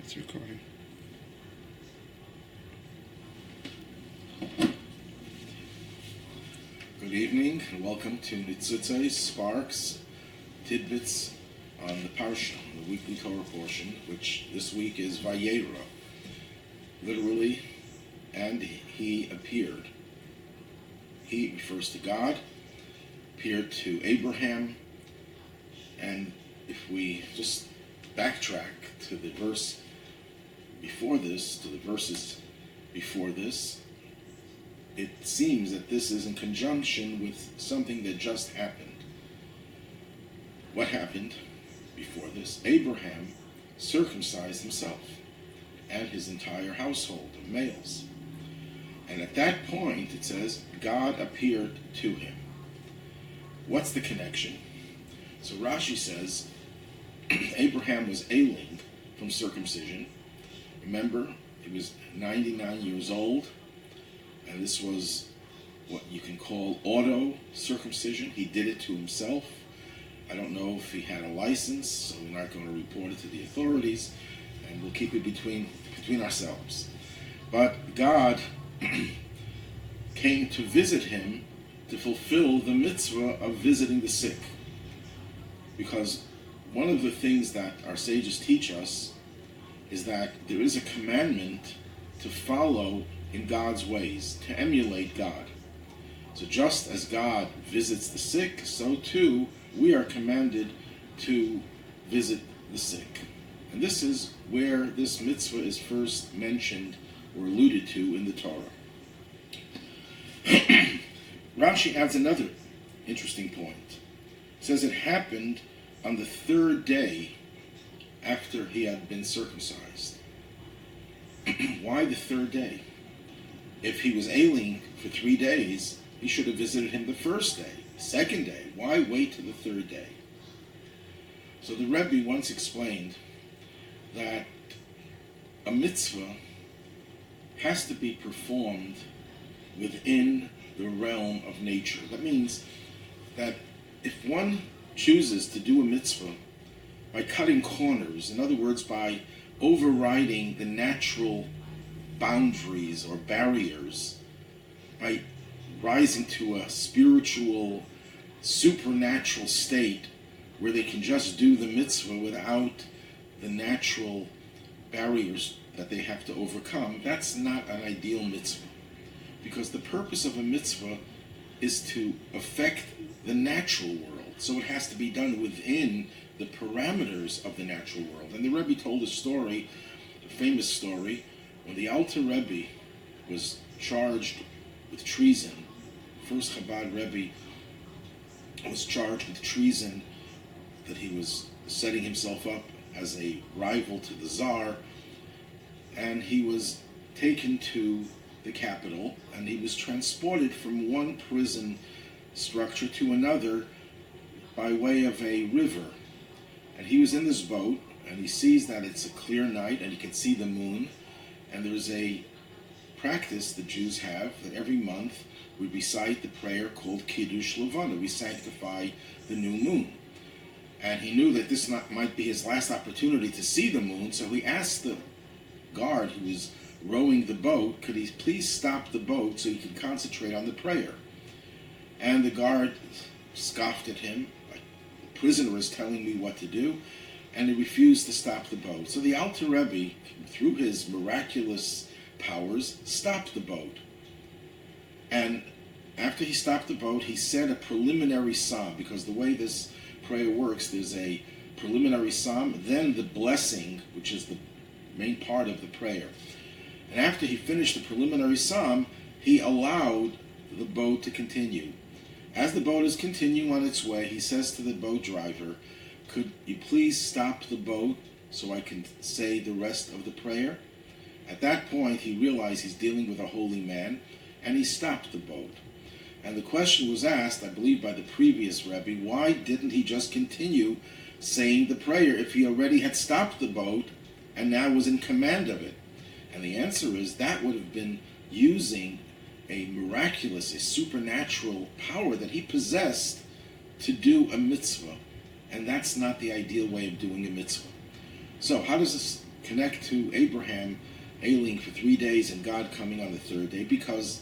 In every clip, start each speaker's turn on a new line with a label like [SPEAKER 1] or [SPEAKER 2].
[SPEAKER 1] It's recording. Good evening and welcome to Nitzutzais, Sparks, Tidbits on the Parsha, the weekly Torah portion, which this week is Vayeira. Literally, and he appeared. He refers to God, appeared to Abraham, and if we just backtrack to the verse before this, to the verses before this, it seems that this is in conjunction with something that just happened. What happened before this? Abraham circumcised himself and his entire household of males. And at that point, it says, God appeared to him. What's the connection? So Rashi says, Abraham was ailing from circumcision. Remember, he was 99 years old, and this was what you can call auto-circumcision. He did it to himself. I don't know if he had a license, so we're not going to report it to the authorities, and we'll keep it between ourselves. But God came to visit him to fulfill the mitzvah of visiting the sick. Because one of the things that our sages teach us is that there is a commandment to follow in God's ways, to emulate God. So just as God visits the sick, so too we are commanded to visit the sick. And this is where this mitzvah is first mentioned or alluded to in the Torah. Rashi adds another interesting point. It says it happened on the third day after he had been circumcised. Why the third day? If he was ailing for 3 days, he should have visited him the first day. Second day, why wait to the third day? So the Rebbe once explained that a mitzvah has to be performed within the realm of nature. That means that if one chooses to do a mitzvah by cutting corners, in other words, by overriding the natural boundaries or barriers, by rising to a spiritual, supernatural state where they can just do the mitzvah without the natural barriers that they have to overcome, that's not an ideal mitzvah. Because the purpose of a mitzvah is to affect the natural world. So it has to be done within the parameters of the natural world. And the Rebbe told a story, a famous story, when the Alter Rebbe was charged with treason. First Chabad Rebbe was charged with treason, that he was setting himself up as a rival to the Tsar, and he was taken to the capital, and he was transported from one prison structure to another by way of a river. And he was in this boat, and he sees that it's a clear night, and he can see the moon, and there's a practice the Jews have that every month we recite the prayer called Kiddush Levana. We sanctify the new moon. And he knew that this might be his last opportunity to see the moon, so he asked the guard who was rowing the boat, could he please stop the boat so he could concentrate on the prayer? And the guard scoffed at him, like, the prisoner is telling me what to do, and he refused to stop the boat. So the Alter Rebbe, through his miraculous powers, stopped the boat. And after he stopped the boat, he said a preliminary psalm, because the way this prayer works, there's a preliminary psalm, then the blessing, which is the main part of the prayer. And after he finished the preliminary psalm, he allowed the boat to continue. As the boat is continuing on its way, he says to the boat driver, could you please stop the boat so I can say the rest of the prayer? At that point, he realized he's dealing with a holy man, and he stopped the boat. And the question was asked, I believe by the previous Rebbe, why didn't he just continue saying the prayer if he already had stopped the boat and now was in command of it? And the answer is that would have been using a miraculous, a supernatural power that he possessed to do a mitzvah. And that's not the ideal way of doing a mitzvah. So how does this connect to Abraham ailing for 3 days and God coming on the third day, because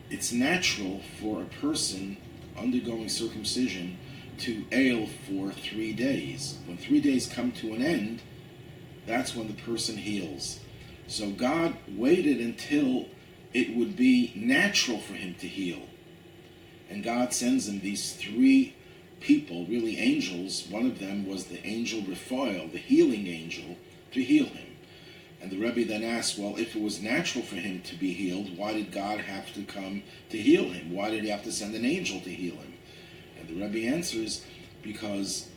[SPEAKER 1] it's natural for a person undergoing circumcision to ail for 3 days. When 3 days come to an end, that's when the person heals. So God waited until it would be natural for him to heal. And God sends him these 3 people, really angels. One of them was the angel Raphael, the healing angel, to heal him. And the Rebbe then asked, well, if it was natural for him to be healed, why did God have to come to heal him? Why did he have to send an angel to heal him? And the Rebbe answers, because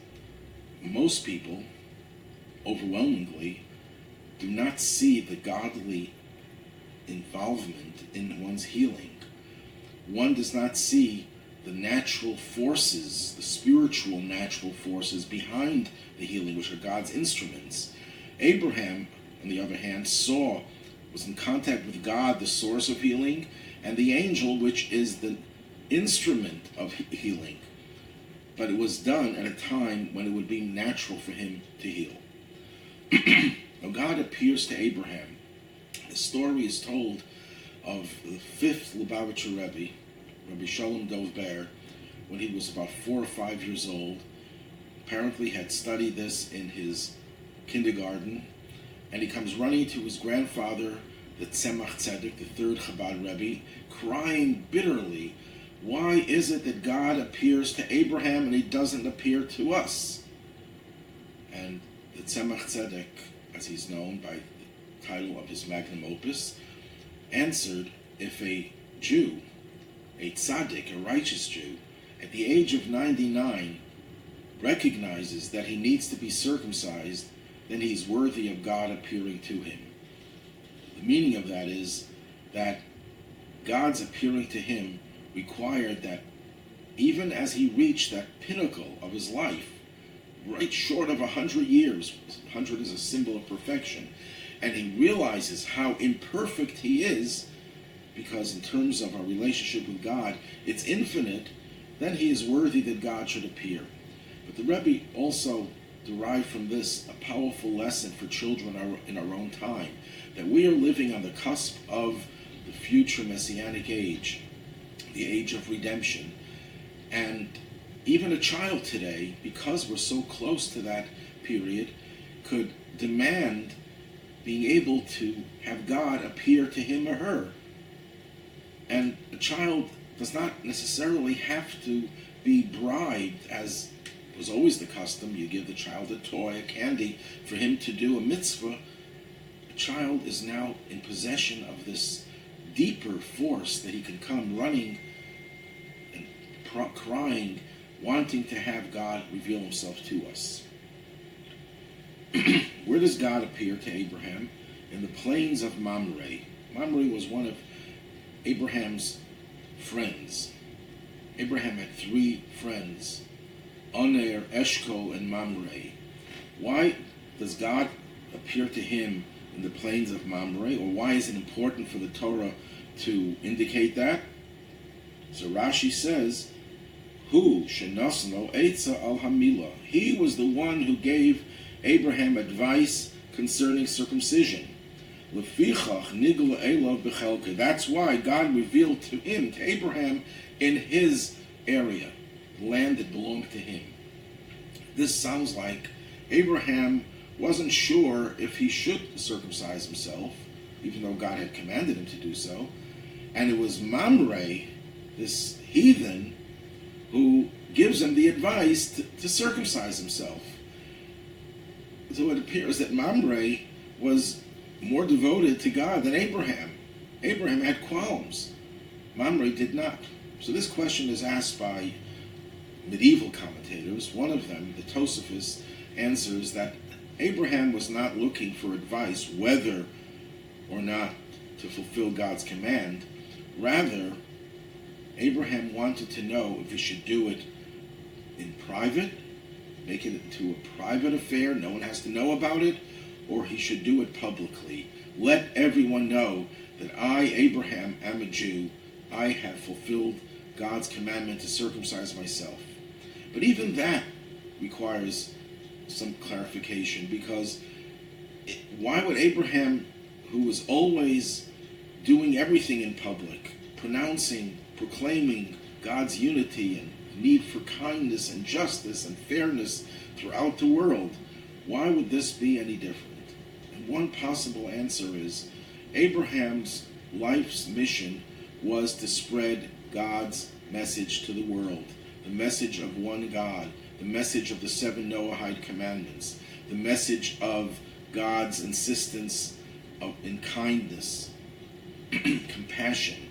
[SPEAKER 1] most people, overwhelmingly, do not see the godly involvement in one's healing. One does not see the natural forces, the spiritual natural forces behind the healing, which are God's instruments. Abraham, on the other hand, was in contact with God, the source of healing, and the angel, which is the instrument of healing. But it was done at a time when it would be natural for him to heal. Now God appears to Abraham. The story is told of the 5th Lubavitcher Rebbe, Rabbi Shalom Dov Ber, when he was about 4 or 5 years old. Apparently had studied this in his kindergarten, and he comes running to his grandfather, the Tzemach Tzedek, the 3rd Chabad Rebbe, crying bitterly, why is it that God appears to Abraham and he doesn't appear to us? And the Tzemach Tzedek, as he's known by the title of his magnum opus, answered, if a Jew, a tzaddik, a righteous Jew, at the age of 99, recognizes that he needs to be circumcised, then he's worthy of God appearing to him. The meaning of that is that God's appearing to him required that even as he reached that pinnacle of his life, right short of 100 years, 100 is a symbol of perfection, and he realizes how imperfect he is, because in terms of our relationship with God, it's infinite, then he is worthy that God should appear. But the Rebbe also derived from this a powerful lesson for children in our own time, that we are living on the cusp of the future Messianic age, the age of redemption. And even a child today, because we're so close to that period, could demand being able to have God appear to him or her. And a child does not necessarily have to be bribed, as was always the custom. You give the child a toy, a candy, for him to do a mitzvah. A child is now in possession of this deeper force that he can come running and crying, wanting to have God reveal himself to us. Where does God appear to Abraham? In the plains of Mamre. Mamre was one of Abraham's friends. Abraham had 3 friends, Oner, Eshkol, and Mamre. Why does God appear to him in the plains of Mamre, or why is it important for the Torah to indicate that? So Rashi says, Hu shenasno eitza al hamila. He was the one who gave Abraham advice concerning circumcision. Lefichach nigla elav bechelke. That's why God revealed to him, to Abraham, in his area, the land that belonged to him. This sounds like Abraham wasn't sure if he should circumcise himself, even though God had commanded him to do so. And it was Mamre, this heathen, who gives him the advice to circumcise himself. So it appears that Mamre was more devoted to God than Abraham. Abraham had qualms. Mamre did not. So this question is asked by medieval commentators. One of them, the Tosafos, answers that Abraham was not looking for advice whether or not to fulfill God's command. Rather, Abraham wanted to know if he should do it in private, make it into a private affair, no one has to know about it, or he should do it publicly. Let everyone know that I, Abraham, am a Jew. I have fulfilled God's commandment to circumcise myself. But even that requires some clarification, because Why would Abraham, who was always doing everything in public, pronouncing, proclaiming God's unity and need for kindness and justice and fairness throughout the world, why would this be any different? And one possible answer is Abraham's life's mission was to spread God's message to the world, the message of one God, the message of the 7 Noahide commandments, the message of God's insistence in kindness, compassion.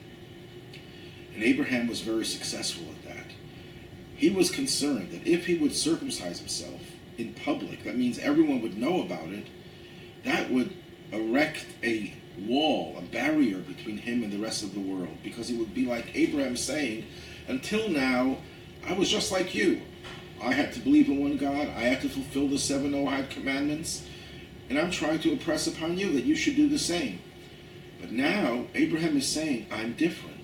[SPEAKER 1] And Abraham was very successful at that. He was concerned that if he would circumcise himself in public, that means everyone would know about it, that would erect a wall, a barrier between him and the rest of the world, because it would be like Abraham saying, until now, I was just like you. I had to believe in one God, I had to fulfill the 7 Noahide commandments, and I'm trying to impress upon you that you should do the same. But now, Abraham is saying, I'm different.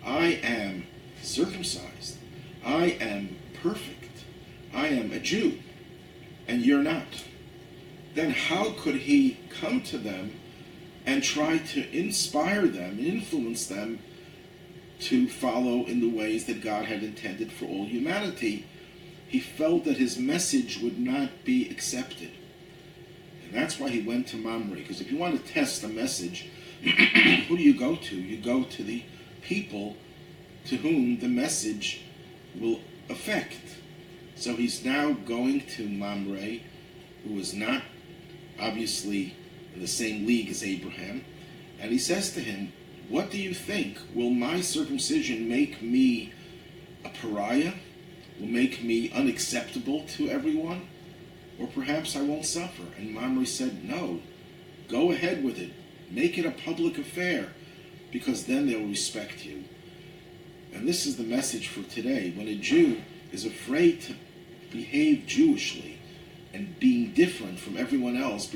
[SPEAKER 1] I am circumcised. I am perfect. I am a Jew, and you're not. Then how could he come to them and try to inspire them, influence them to follow in the ways that God had intended for all humanity? He felt that his message would not be accepted. And that's why he went to Mamre. Because if you want to test a message, who do you go to? You go to the people to whom the message will affect. So he's now going to Mamre, who is not obviously in the same league as Abraham, and he says to him, what do you think? Will my circumcision make me a pariah? Will make me unacceptable to everyone? Or perhaps I won't suffer? And Mamre said, no, go ahead with it. Make it a public affair, because then they'll respect you. And this is the message for today. When a Jew is afraid to behave Jewishly and being different from everyone else,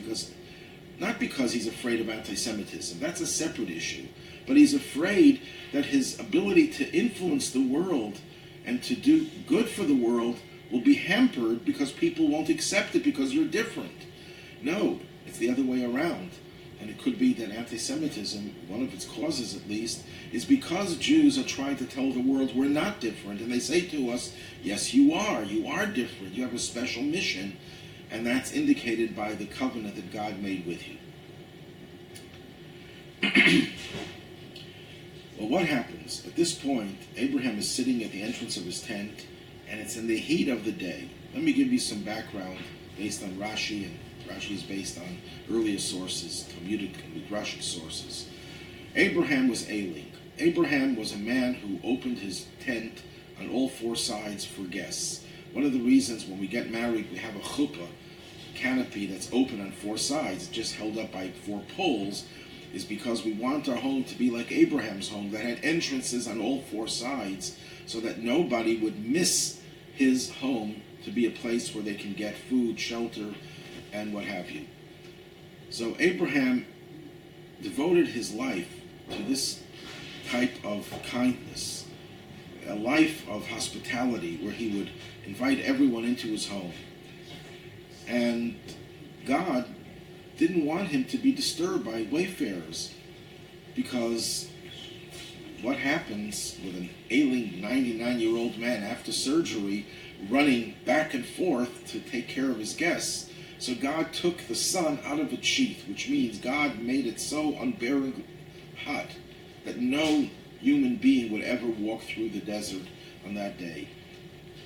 [SPEAKER 1] not because he's afraid of anti-Semitism, that's a separate issue, but he's afraid that his ability to influence the world and to do good for the world will be hampered because people won't accept it because you're different. No, it's the other way around. And it could be that anti-Semitism, one of its causes at least, is because Jews are trying to tell the world we're not different. And they say to us, yes, you are different. You have a special mission. And that's indicated by the covenant that God made with you. Well, what happens? At this point, Abraham is sitting at the entrance of his tent, and it's in the heat of the day. Let me give you some background based on Rashi, and Rashi is based on earlier sources, Talmudic and Midrashic sources. Abraham was ailing. Abraham was a man who opened his tent on all 4 sides for guests. One of the reasons when we get married, we have a chuppah, canopy that's open on 4 sides, just held up by 4 poles, is because we want our home to be like Abraham's home, that had entrances on all 4 sides, so that nobody would miss his home to be a place where they can get food, shelter, and what have you. So Abraham devoted his life to this type of kindness, a life of hospitality where he would invite everyone into his home. And God didn't want him to be disturbed by wayfarers, because what happens with an ailing 99-year-old man after surgery running back and forth to take care of his guests? So God took the sun out of its sheath, which means God made it so unbearably hot that no human being would ever walk through the desert on that day.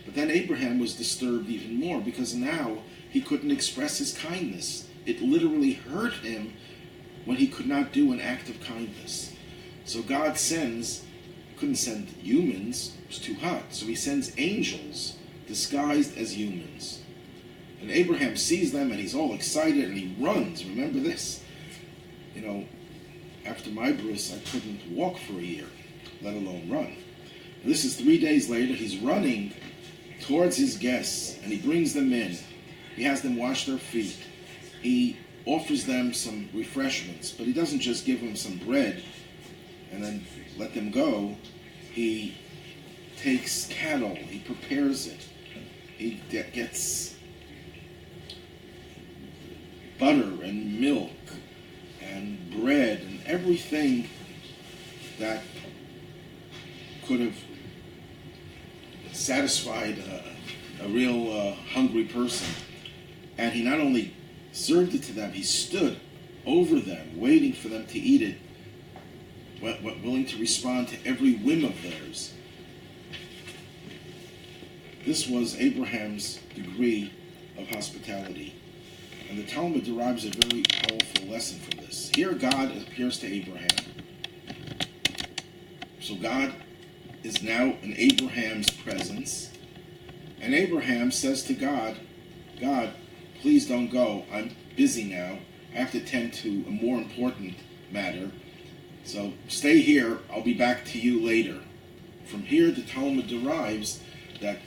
[SPEAKER 1] But then Abraham was disturbed even more, because now he couldn't express his kindness. It literally hurt him when he could not do an act of kindness. So God couldn't send humans, it was too hot, so he sends angels disguised as humans. And Abraham sees them and he's all excited and he runs. Remember this? After my bris, I couldn't walk for a year, let alone run. And this is 3 days later. He's running towards his guests and he brings them in. He has them wash their feet. He offers them some refreshments, but he doesn't just give them some bread and then let them go. He takes cattle, he prepares it. He gets butter and milk and bread and everything that could have satisfied a real hungry person. And he not only served it to them, he stood over them, waiting for them to eat it, willing to respond to every whim of theirs. This was Abraham's degree of hospitality. And the Talmud derives a very powerful lesson from this. Here God appears to Abraham. So God is now in Abraham's presence. And Abraham says to God, God, please don't go. I'm busy now. I have to tend to a more important matter. So stay here. I'll be back to you later. From here, the Talmud derives that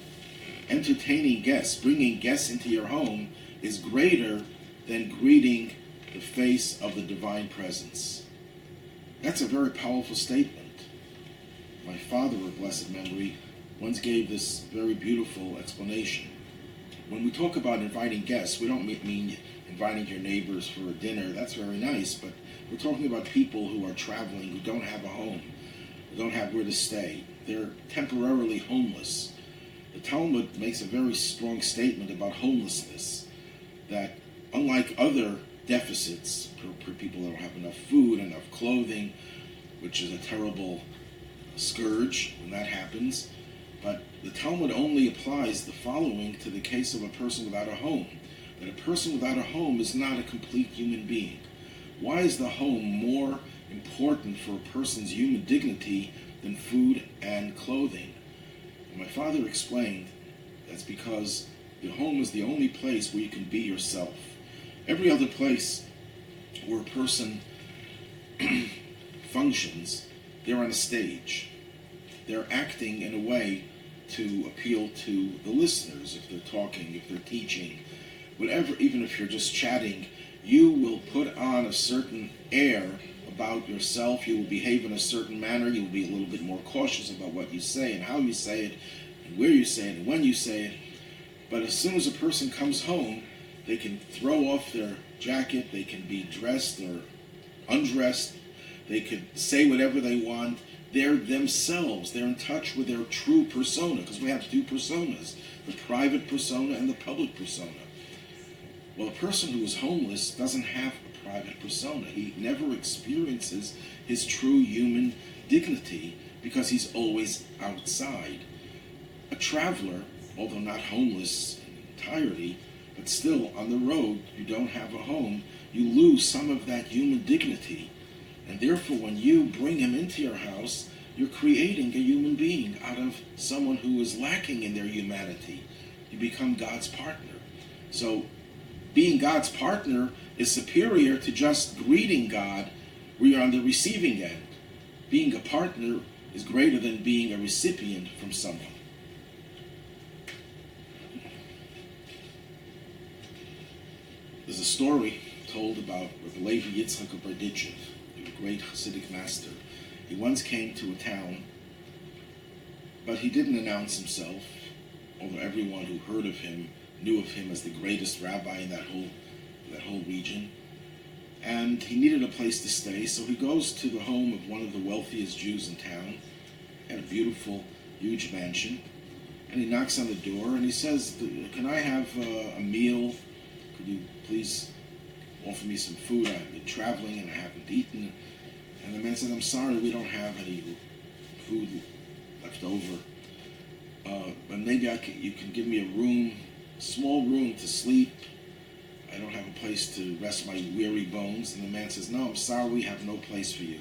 [SPEAKER 1] entertaining guests, bringing guests into your home, is greater than greeting the face of the divine presence. That's a very powerful statement. My father, of blessed memory, once gave this very beautiful explanation. When we talk about inviting guests, we don't mean inviting your neighbors for a dinner. That's very nice, but we're talking about people who are traveling, who don't have a home, who don't have where to stay. They're temporarily homeless. The Talmud makes a very strong statement about homelessness, that unlike other deficits, for people that don't have enough food, enough clothing, which is a terrible scourge when that happens, but the Talmud only applies the following to the case of a person without a home. That a person without a home is not a complete human being. Why is the home more important for a person's human dignity than food and clothing? And my father explained that's because the home is the only place where you can be yourself. Every other place where a person functions, they're on a stage. They're acting in a way to appeal to the listeners. If they're talking, if they're teaching, whatever, even if you're just chatting, you will put on a certain air about yourself. You will behave in a certain manner. You will be a little bit more cautious about what you say and how you say it and where you say it and when you say it. But as soon as a person comes home, they can throw off their jacket, they can be dressed or undressed, they could say whatever they want. They're themselves. They're in touch with their true persona, because we have two personas, the private persona and the public persona. Well, a person who is homeless doesn't have a private persona. He never experiences his true human dignity because he's always outside. A traveler, although not homeless in entirety, but still on the road, you don't have a home, you lose some of that human dignity. And therefore, when you bring him into your house, you're creating a human being out of someone who is lacking in their humanity. You become God's partner. So, being God's partner is superior to just greeting God where you're on the receiving end. Being a partner is greater than being a recipient from someone. There's a story told about Vayeira Yitzchak of Berditchev, a great Hasidic master. He once came to a town, but he didn't announce himself, although everyone who heard of him knew of him as the greatest rabbi in that whole region. And he needed a place to stay, so he goes to the home of one of the wealthiest Jews in town. He had a beautiful, huge mansion. And he knocks on the door and he says, "Can I have a meal? Could you please offer me some food? I've been traveling and I haven't eaten." And the man said, "I'm sorry, we don't have any food left over. But maybe you can give me a small room to sleep. I don't have a place to rest my weary bones." And the man says, "No, I'm sorry, we have no place for you."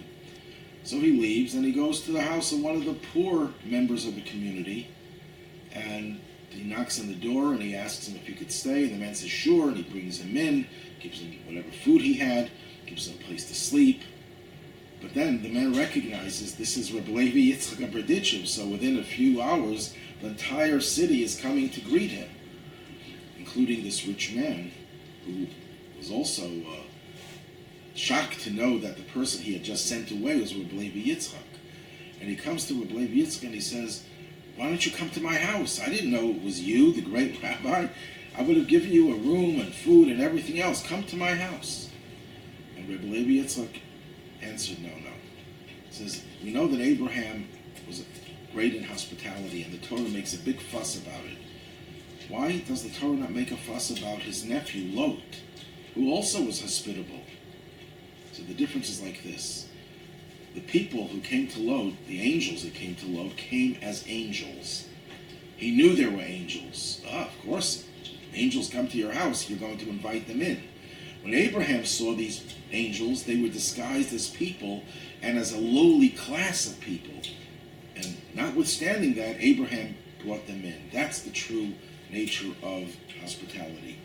[SPEAKER 1] So he leaves and he goes to the house of one of the poor members of the community. And he knocks on the door and he asks him if he could stay. And the man says, "Sure." And he brings him in, gives him whatever food he had, gives him a place to sleep. But then the man recognizes this is Rabbi Yitzchak of Berditchev. So within a few hours, the entire city is coming to greet him, including this rich man, who was also shocked to know that the person he had just sent away was Rabbi Yitzchak. And he comes to Rabbi Yitzchak and he says, "Why don't you come to my house? I didn't know it was you, the great rabbi. I would have given you a room and food and everything else. Come to my house. And Rebbe Levi Yitzchak answered, no. He says, we know that Abraham was great in hospitality, and the Torah makes a big fuss about it. Why does the Torah not make a fuss about his nephew, Lot, who also was hospitable? So the difference is like this. The people who came to Lot, the angels that came to Lot, came as angels. He knew there were angels. Of course, angels come to your house, you're going to invite them in. When Abraham saw these angels, they were disguised as people and as a lowly class of people. And notwithstanding that, Abraham brought them in. That's the true nature of hospitality.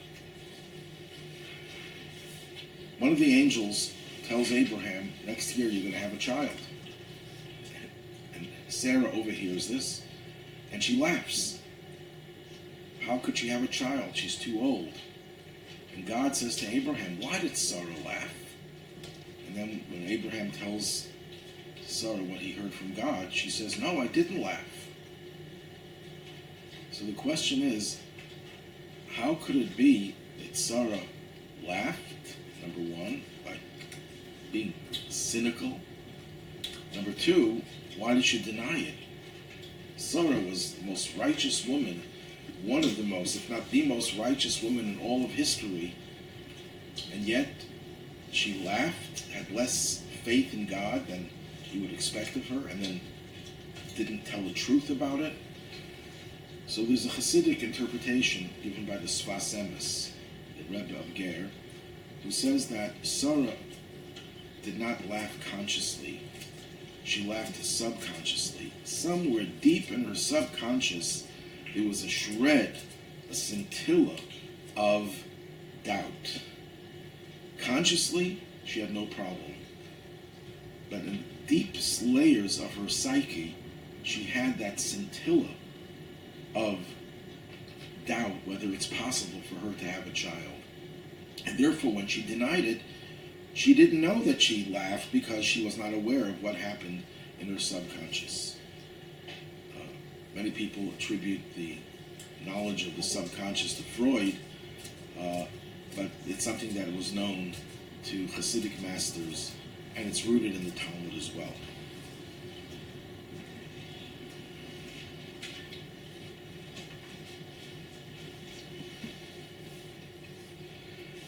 [SPEAKER 1] One of the angels tells Abraham, next year you're going to have a child. And Sarah overhears this, and she laughs. How could she have a child? She's too old. And God says to Abraham, why did Sarah laugh? And then when Abraham tells Sarah what he heard from God, she says, no, I didn't laugh. So the question is, how could it be that Sarah laughed, number one, by being cynical? Number two, why did she deny it? Sarah was the most righteous woman, one of the most, if not the most righteous woman in all of history, and yet she laughed, had less faith in God than you would expect of her, and then didn't tell the truth about it. So there's a Hasidic interpretation given by the Sfas Emes, the Rebbe of Ger, who says that Sarah did not laugh consciously. She laughed subconsciously. Somewhere deep in her subconscious, there was a shred, a scintilla of doubt. Consciously, she had no problem. But in the deepest layers of her psyche, she had that scintilla of doubt whether it's possible for her to have a child. And therefore, when she denied it, she didn't know that she laughed because she was not aware of what happened in her subconscious. Many people attribute the knowledge of the subconscious to Freud, but it's something that was known to Hasidic masters, and it's rooted in the Talmud as well.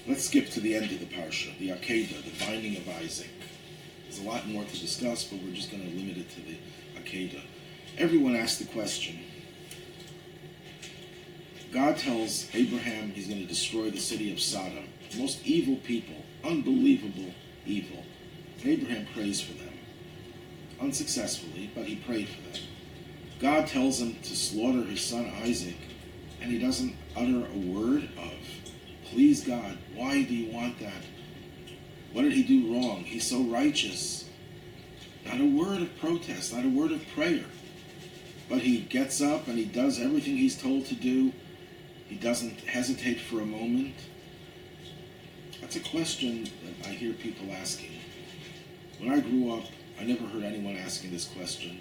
[SPEAKER 1] Let's skip to the end of the parsha, the Akedah, the binding of Isaac. There's a lot more to discuss, but we're just going to limit it to the Akedah. Everyone asked the question. God tells Abraham he's going to destroy the city of Sodom. The most evil people, unbelievable evil. And Abraham prays for them. Unsuccessfully, but he prayed for them. God tells him to slaughter his son Isaac, and he doesn't utter a word of, please God, why do you want that? What did he do wrong? He's so righteous. Not a word of protest, not a word of prayer. But he gets up and he does everything he's told to do. He doesn't hesitate for a moment. That's a question that I hear people asking. When I grew up, I never heard anyone asking this question.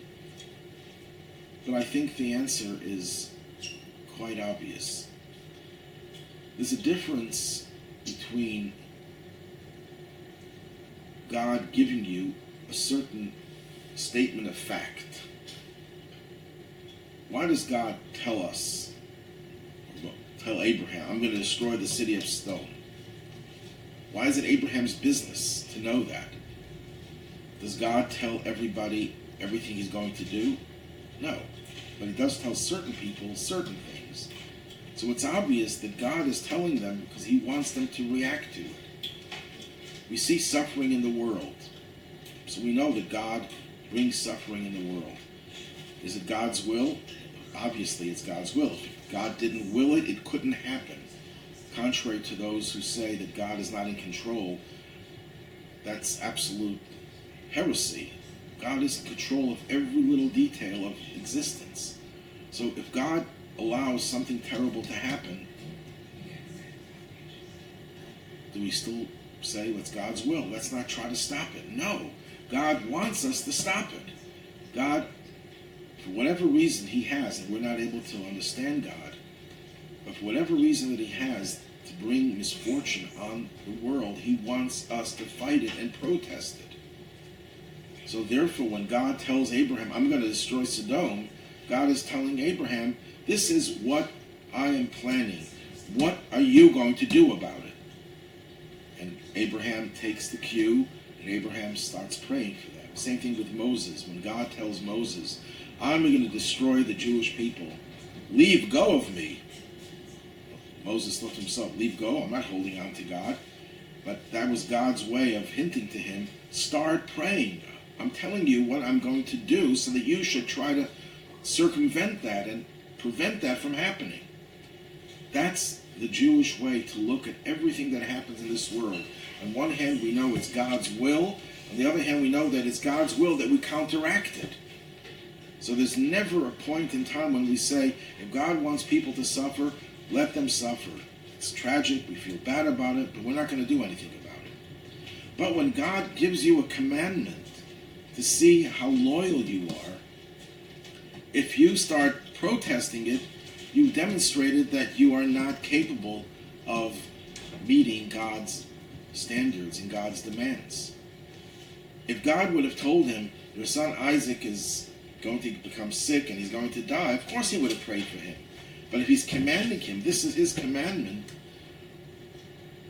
[SPEAKER 1] But I think the answer is quite obvious. There's a difference between God giving you a certain statement of fact. Why does God tell Abraham, I'm going to destroy the city of stone? Why is it Abraham's business to know that? Does God tell everybody everything he's going to do? No. But he does tell certain people certain things. So it's obvious that God is telling them because he wants them to react to it. We see suffering in the world. So we know that God brings suffering in the world. Is it God's will? Obviously it's God's will. If God didn't will it, it couldn't happen. Contrary to those who say that God is not in control, that's absolute heresy. God is in control of every little detail of existence. So if God allows something terrible to happen, do we still say it's God's will? Let's not try to stop it. No. God wants us to stop it. God, for whatever reason he has, and we're not able to understand God, But for whatever reason that he has to bring misfortune on the world, he wants us to fight it and protest it. So therefore, when God tells Abraham, I'm going to destroy Sodom, God is telling Abraham, this is what I am planning. What are you going to do about it? And Abraham takes the cue, and Abraham starts praying for them. Same thing with Moses. When God tells Moses, I'm going to destroy the Jewish people, leave go of me. Moses thought to himself, leave go? I'm not holding on to God. But that was God's way of hinting to him, start praying. I'm telling you what I'm going to do so that you should try to circumvent that and prevent that from happening. That's the Jewish way to look at everything that happens in this world. On one hand, we know it's God's will. On the other hand, we know that it's God's will that we counteract it. So there's never a point in time when we say, if God wants people to suffer, let them suffer. It's tragic, we feel bad about it, but we're not going to do anything about it. But when God gives you a commandment to see how loyal you are, if you start protesting it, you demonstrated that you are not capable of meeting God's standards and God's demands. If God would have told him, your son Isaac is going to become sick and he's going to die, of course he would have prayed for him. But if he's commanding him, this is his commandment,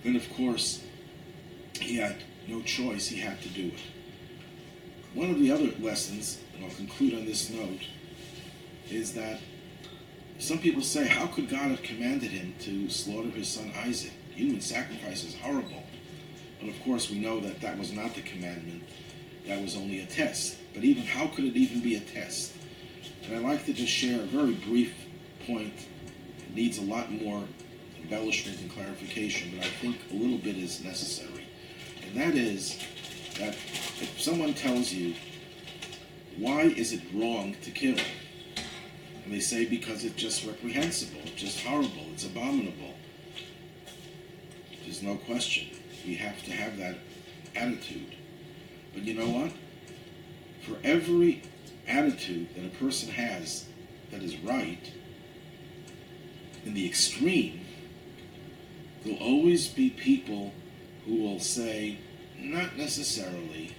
[SPEAKER 1] then of course he had no choice, he had to do it. One of the other lessons, and I'll conclude on this note, is that some people say, how could God have commanded him to slaughter his son Isaac? Human sacrifice is horrible. And of course we know that that was not the commandment, that was only a test. But even, how could it even be a test? And I'd like to just share a very brief point. It needs a lot more embellishment and clarification, but I think a little bit is necessary. And that is that if someone tells you, why is it wrong to kill? And they say, because it's just reprehensible, it's just horrible, it's abominable. There's no question. We have to have that attitude. But you know what? For every attitude that a person has that is right, in the extreme, there'll always be people who will say, not necessarily,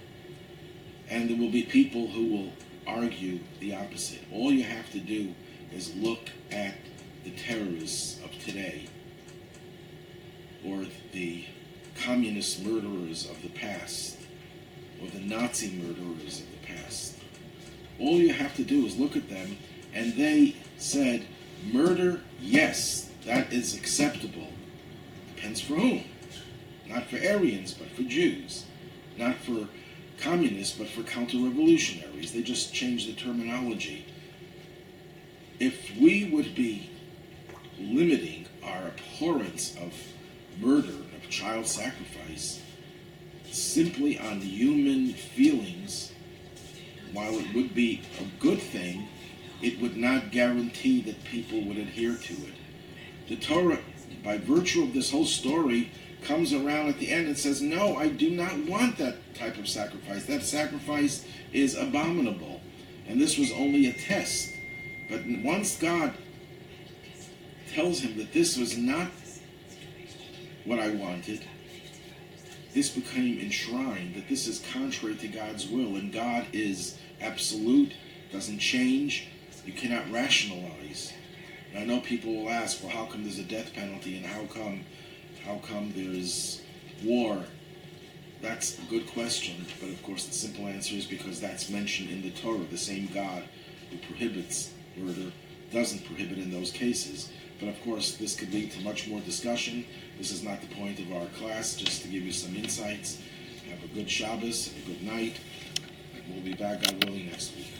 [SPEAKER 1] and there will be people who will argue the opposite. All you have to do is look at the terrorists of today, or the communist murderers of the past, or the Nazi murderers of the past. All you have to do is look at them, and they said, murder, yes, that is acceptable. Depends for whom. Not for Aryans, but for Jews. Not for communists, but for counter-revolutionaries. They just changed the terminology. If we would be limiting our abhorrence of murder, of child sacrifice, simply on human feelings, while it would be a good thing, it would not guarantee that people would adhere to it. The Torah, by virtue of this whole story, comes around at the end and says, no, I do not want that type of sacrifice. That sacrifice is abominable. And this was only a test. But once God tells him that this was not what I wanted, this became enshrined, that this is contrary to God's will, and God is absolute, doesn't change. You cannot rationalize. And I know people will ask, well, how come there's a death penalty, and how come there's war? That's a good question, but of course the simple answer is because that's mentioned in the Torah. The same God who prohibits murder doesn't prohibit in those cases. But of course this could lead to much more discussion. This is not the point of our class, just to give you some insights. Have a good Shabbos, have a good night, and we'll be back, God willing, next week.